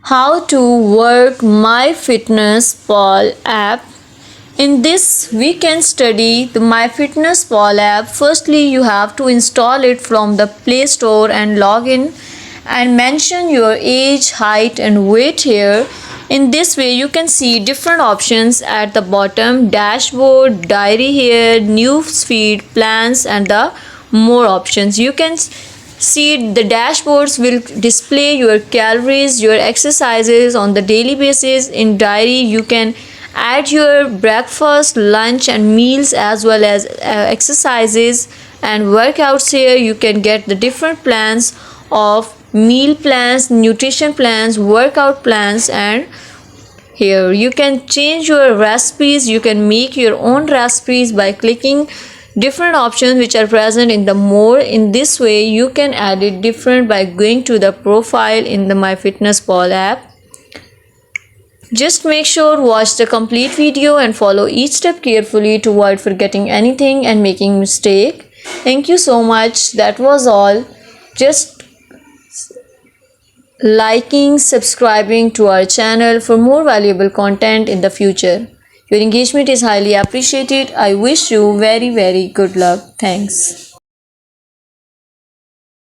How to work MyFitnessPal app. In this, we can study the MyFitnessPal app. Firstly, you have to install it from the Play Store and log in and mention your age, height, and weight here. In this way, you can see different options at the bottom: dashboard, diary here, news feed, plans, and the more options. You can see the dashboards will display your calories, your exercises on the daily basis. In diary, you can add your breakfast, lunch, and meals, as well as exercises and workouts. Here you can get the different plans of meal plans, nutrition plans, workout plans, and here you can change your recipes. You can make your own recipes by clicking different options which are present in the more. In this way, you can add it different by going to the profile in the MyFitnessPal app. Just make sure watch the complete video and follow each step carefully to avoid forgetting anything and making mistake. Thank you so much. That was all. Just liking, subscribing to our channel for more valuable content in the future. Your engagement is highly appreciated. I wish you very good luck. Thanks.